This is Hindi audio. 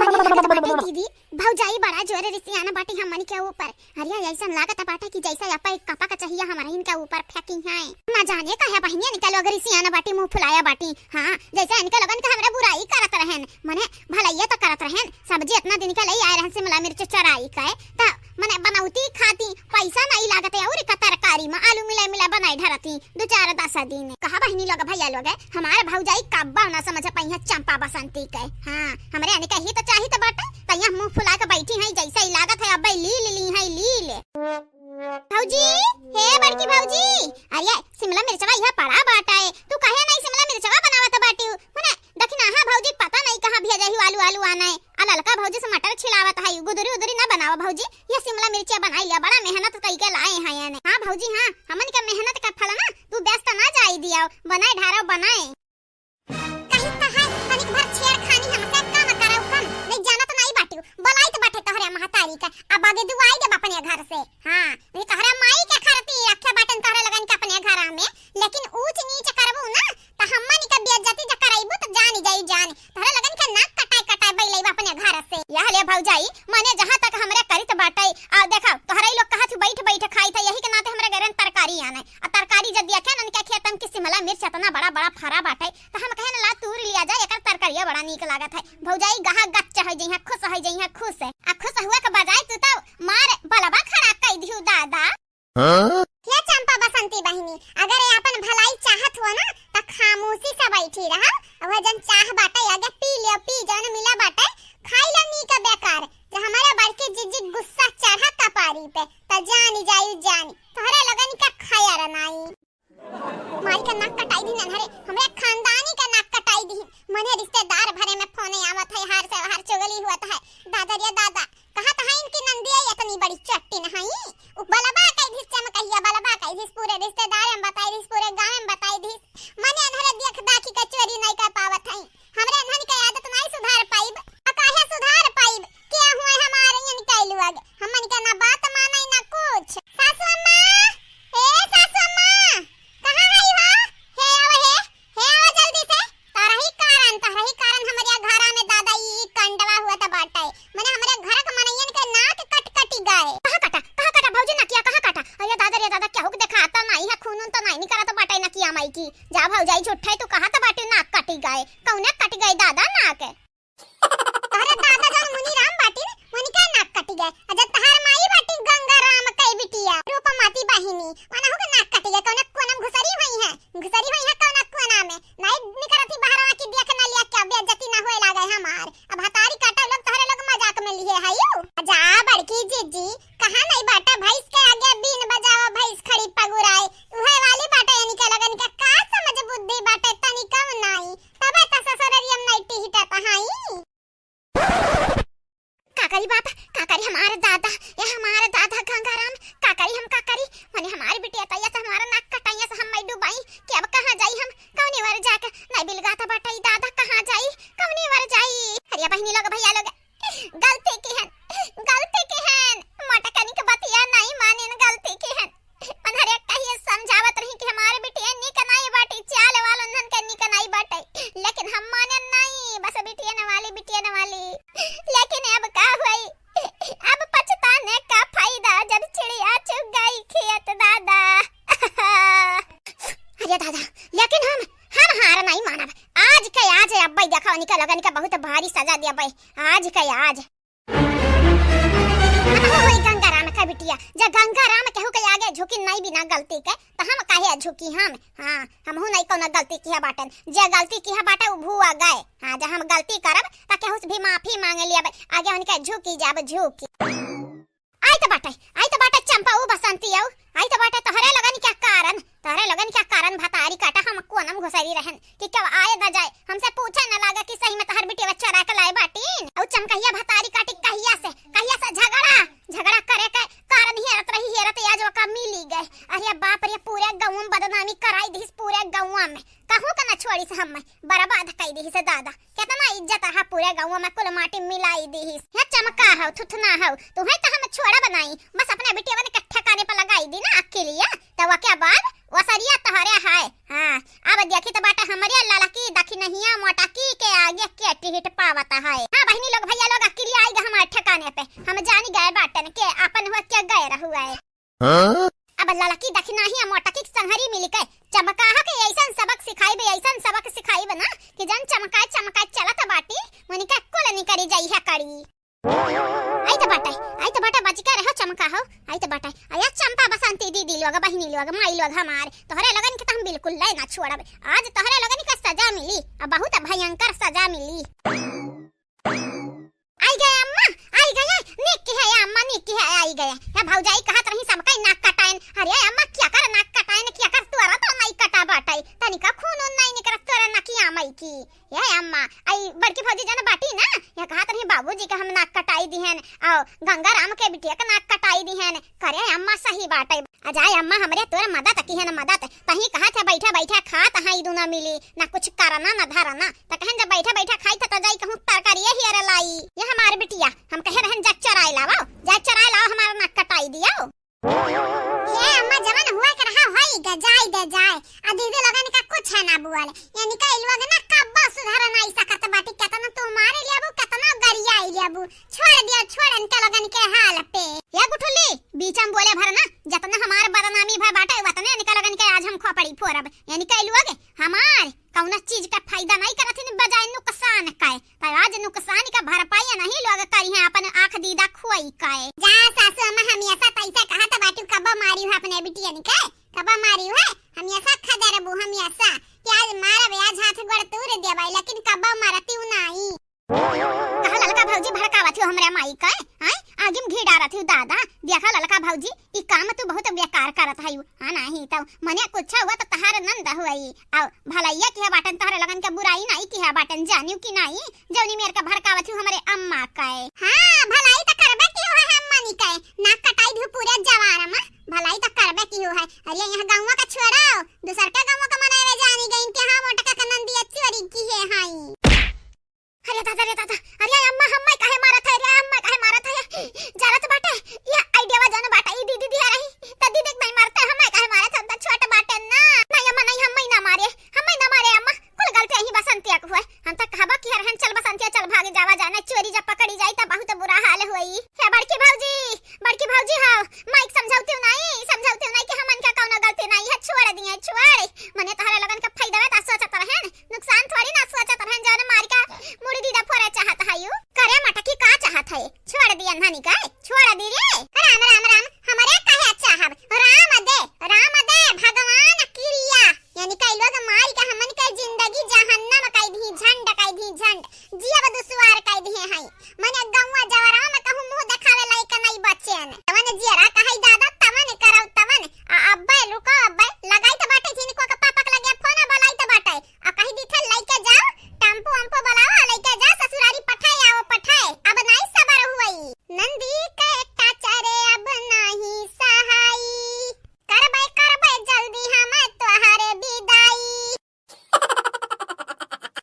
बाटे दीदी भौजाई बड़ा जोरे रिसियाना बाटी हमन के ऊपर। अरे ऐसा लागत बाटे कि जैसा अपा एक कपा का चाहिए हमारा इनका ऊपर फेंकी है। ना जाने कहे बहनिया निकलो अगर रिसियाना बाटी मुंह फुलाया बाटी। हां जैसा इनका लगन का हमरा बुराई करत रहन मने भलाइया तो करत रहन। सब्जी इतना दिन का ले आए रहन शिमला मिर्च चराई का त मने बनौती खाती पैसा नहीं लागत है और का तरकारी में आलू मिला मिला बनाई धरती दो चार 10 दिन। कहा बहनी लोग भैया लोग हमारे भौजाई कब्बा ना समझ पहिया चंपा बसंती के। हां हमरे आने कही तो चाही तो बाटे तैया मुंह फुला के बैठी है जैसा ही लागत है अबे ली है ली भौजी हे बड़की भौजी अरे शिमला मिर्चवा यह पड़ा बाटा है तू कहे नहीं शिमला मिर्चवा बनावत बाटी मने देखना हां भौजी पता नहीं कहां भेजा ही आलू आलू आना है आ ललका भौजी से मटर छिलावत है गुदरी उदरी ना बनावा भौजी ये शिमला मिर्चिया बनाई लिया बड़ा मेहनत कई के लाए हैं याने। हां भौजी हां हमन के मेहनत का फल ना तू व्यस्त ना जाई दिया बनाए ढारो बनाए कहीं तो है तनिक भर छेड़खानी हमसे काम कराओ कम नहीं जाना तो नहीं बाटी बोलाई तो बाटे तोहरे महतारी का अब आगे दुआई दे अपने घर से। हां ये तोहरे माई के खरती रखे बाटन तोहरे लगन के अपने घर में लेकिन ऊंच नीच करबू ना तो हमन के बेइज्जती ज कराइबू तो जानी जाई जान तोहरे लगन के नाक कटाई बैलई अपने घर से। यह ले भौजाई माने जहां तक हमरे करित बाटे आ देखा तोहरे लोग कहा थी बैठ खाई था यही के नाते हमरे घर में तरकारी आने आ तरकारी जब दिया के नन के खेतन की शिमला मिर्च इतना बड़ा बड़ा फरा बाटे तो हम कहे ला तूर लिया जा एकर तरकारिया बड़ा नीक लागत है। भौजाई गहा गच्च है जइहा खुश है जइहा खुश है आ खुश हुआ के बजाय तू तो मार बलबा खड़ा कई दिहु दादा। क्या चंपा बसंती बहिनी अगर अपन भलाई चाहत हो ना तो खामोशी से बैठी रहा वह जन चाह बाटे आगे पी ले पी जन मिला बाटे खाई ला नी का बेकार जो हमारा बड़के जिजी गुस्सा चढ़ा कपारी पे त जानी जानी तोहरे लगन का खाया रनाई माई का नाक कटाई दी नहरे हमरे खानदानी का नाक कटाई दी मने रिश्तेदार भरे में फोने आवत है हार से हार चुगली हुआ है दादा रे दादा कहा था इनकी नंदिया इतनी बड़ी चट्टी नहीं बलबा कई दिस चमकैया बलबा कई दिस पूरे रिश्तेदार हम बताई दिस पूरे गांव में बताई दिस मने अनहरे देख दाखी का चोरी नहीं कर पावत है हमरे अनहन की आदत नहीं सुधार पाइब काहे सुधार पाइब क्या हुए हमारे ये निकलू आगे हमन के ना बात माने ना कुछ। सासू अम्मा ए सासू अम्मा कहां आई हो हे आवा जल्दी से तारा ही कारण हमारे घरा में दादा ई कंडवा हुआ था बाटा है माने हमारे घर का मनैयन के नाक कटी गए। कहां कटा भौजी ना किया कहां कटा अरे दादा रे दादा क्या हो देखा आता नहीं है खून तो नहीं करा तो बाटा ना किया माई की जा भौजाई झूठा है तो कहा था बाटे नाक कटी गए कौने कट गए दादा नाक अरे दादा जान मुनि राम बाटी मुनि का नाक कटी गए अजय तहार माई बाटी गंगा राम कई बिटिया रूपा माती बहिनी माना हो नाक कटी गए कौन कोना घुसरी हुई है कौन कोना में नहीं निकरती बाहरवा की देख ना लिया क्या बेइज्जती ना होए लागे हमार अब हतारी काटा लोग तोहरे लोग मजाक में लिए हयो जा बड़की जीजी कहां नहीं बाटा भैंस के आगे बीन बजावा भैंस खड़ी पगुराए उहे वाली बाटा यानी के लगन का समझ बुद्धि बाटे तनी कम नहीं तबे त ससुररियम नहीं टिहटा तहाई काकरी हमारे दादा गंगाराम काकरी हम काकरी माने हमारी बिटिया तैया से हमारा नाक कटाइया से हम मैं डुबाई कि अब कहां जाई हम कौनी वर जाके नहीं बिलगाता बटाई दादा कहां जाई कौनी वर जाई। अरे बहनी लोग भैया लोग गलती की है मटकनी के बतिया नहीं माने न गलती की है अनहरे कहिए समझावत रही कि हमारे बिटिया निक नहीं बाटी चाल वालों नन के निक नहीं बाटे लेकिन हम माने नहीं बस बिटिया न वाली लेकिन अब का हुई अब पछताने का फायदा जब चिड़िया चुग गई खेत दादा अरे दादा लेकिन हम हार नहीं मानब आज के आज अब्बई देखा निकल लगन का बहुत भारी सजा दिया भाई आज के आज होई गंगाराम का बिटिया जब गंगाराम कहू के आगे झुकी नहीं बिना गलती के तो हम काहे झुकी हम हूं नहीं कोनो गलती किया बाटन जे गलती किया बाटे उ भुआ गए। हां जब हम गलती करब त केहू से भी माफी मांग लिया आगे उनके झुकी जाब झुकी आई तो बाटे चंपा उ बसंती आओ आई तो बाटे तोहरे लगन क्या कारण भतारी काटा हम कोनम घुसरी रहन कि कब आए न जाए हमसे पूछे न लागा कि सही में तहर बिटिया चरा के लाए बाटीन औ चमकैया भतारी काटी कहिया से झगड़ा करे के कारण हेरत आज ओका मिली गए। अरे बाप रे पूरे गांव में बदनामी कराई दिस पूरे गांव में कहू का न छोड़ी से हम बर्बाद कई दी से दादा कितना इज्जत है पूरे गांव में कुल माटी मिलाई दी है चमका हो थुथना हो तुम्हें तो हम छोड़ा बनाई बस अपने बिटिया ने ठिकाने पर लगा आई दी ना अकेलिया तो वके बाद वसरिया तहरे है। हां अब देखी तो बाटा हमारे लाला की दखिनहिया मोटा की के आगे के टिहट पावता है। हां बहनी लोग भैया लोग अकेलिया आई ग हमारे ठिकाने पे हम जानी गए बाटन के अपन हो के गए रहुआ है। हां अब लाला की दखिनहिया मोटा की संहरी मिल के चमका के ऐसा सबक सिखाई बे ऐसा सबक सिखाई बना कि जन चमकाए चमकाए चलत बाटी मनी का कोल नहीं करी जाई है कड़ी। आई तो बाटा बच के रहो चमका हो। आई तो बाटा आया चंपा बसंती दीदी लोग बहनी लोग माई लोग हमार तोहरे लगन के हम बिल्कुल ले ना छोड़ब। आज तोहरे लगन का सजा मिली अब बहुत भयंकर सजा मिली। आई गए अम्मा आई गए निक है अम्मा निक है आई गए। या भौजाई कहत रही सबका नाक कटाइन। अरे अम्मा क्या कर नाक कटाइन क्या कर तोरा तो नहीं कटा बाटाई तनिका खून नहीं निकल तोरा नकिया मई की। ये अम्मा आई बड़की भौजी जन बाटी ना या कहत रही बाबूजी का हम नाक कटाई दिहन और गंगाराम के बिटिया का नाक कटाई दिहन। करे अम्मा सही बाटाई अजाय अम्मा हमरे तोरा मदद की है ना मदद तही कहत है बैठा बैठा खात हई दुना मिली ना कुछ करना ना धरना त कहन जब बैठा बैठा खाई त जाई कहूं तरकारी ही अरे लाई। ये हमारे बिटिया हम कहे रहन जा चराई लाओ जा चराई लाओ हमारा नाक कटाई दियो। ये अम्मा जवान हुआ कर रहा होई गजाई दे जाए आ दीदी लगन का कुछ है ना बुआल यानी का लोग ना कब्बा सुधार नहीं सकत बाटी केतना तुम्हारे लियाबू केतना गरिया लियाबू छोड़ दिया छोड़न के लगन के हाल पे। या गुठुली बीच में बोले भरना जतना हमार बदनामी भय बाटे वतने निकल लगन के आज हम खोपड़ी फोरब यानी का लोग हमार कौना चीज का फायदा नहीं करथिन बजाय नुकसान काए पर आज नुकसान का भरपाई नहीं लोग करी है अपन आंख दीदा खोई काए। जा सासू अम्मा हम ऐसा तैसा कहा त बाटू कब मारी है अपने बिटिया ने के कब मारी है हम ऐसा खदर बु हम ऐसा कि आज मारा ब्याज हाथ गोड़ तूर देबाई लेकिन कब मारती नहीं। कहा ललका भौजी भड़कावा थी हमरे माई का हां आगे में घी डारा थी दादा देखा ललका भौजी ई काम तू बहुत बेकार करत हई हां नहीं तो मने कुछ हुआ तो तहार नंद होई आ भलाइया की बाटन तहरे लगन के बुराई नहीं की है बाटन जानियो कि नहीं जौनी मेर का भड़कावा थी हमरे अम्मा का। हां भलाई तो करबे की हो है अम्मा नी का नाक कटाई धु पूरे जवार में भलाई तो करबे की हो है। अरे यहां गांव का छोड़ाओ दूसर का गांव का मनावे जानी गई के हां मोटा का नंदी चोरी की है हाई। अरे दादा अरे अम्मा हम्मा काहे मारत है रे अम्मा काहे मारत है जरा तो बाटे ये आईडिया वा जानो बाटा ई दीदी दिया रही त दीदी नहीं मारते हम्मा काहे मारत है त छोट बाटे ना नहीं अम्मा नहीं हम्मा ना मारे अम्मा कुल गलती यही बसंतिया को हुए हम त कहबा कि हरहन चल बसंतिया चल भागे जावा जाना चोरी जब पकड़ी जाई त बहुत बुरा हाल होई। हे बड़की भौजी हां माइक समझाउती नहीं कि हमन का कौनो गलती नहीं है छोड़ दिए छोड़ मने तहरे लगन का फायदा है त सोचत रहन नुकसान थोड़ी ना सोचत रहन जाने मार का मुड़ी दीदा फोरे चाहत है यू करे मटकी का चाहत है छोड़ दिया नानी का।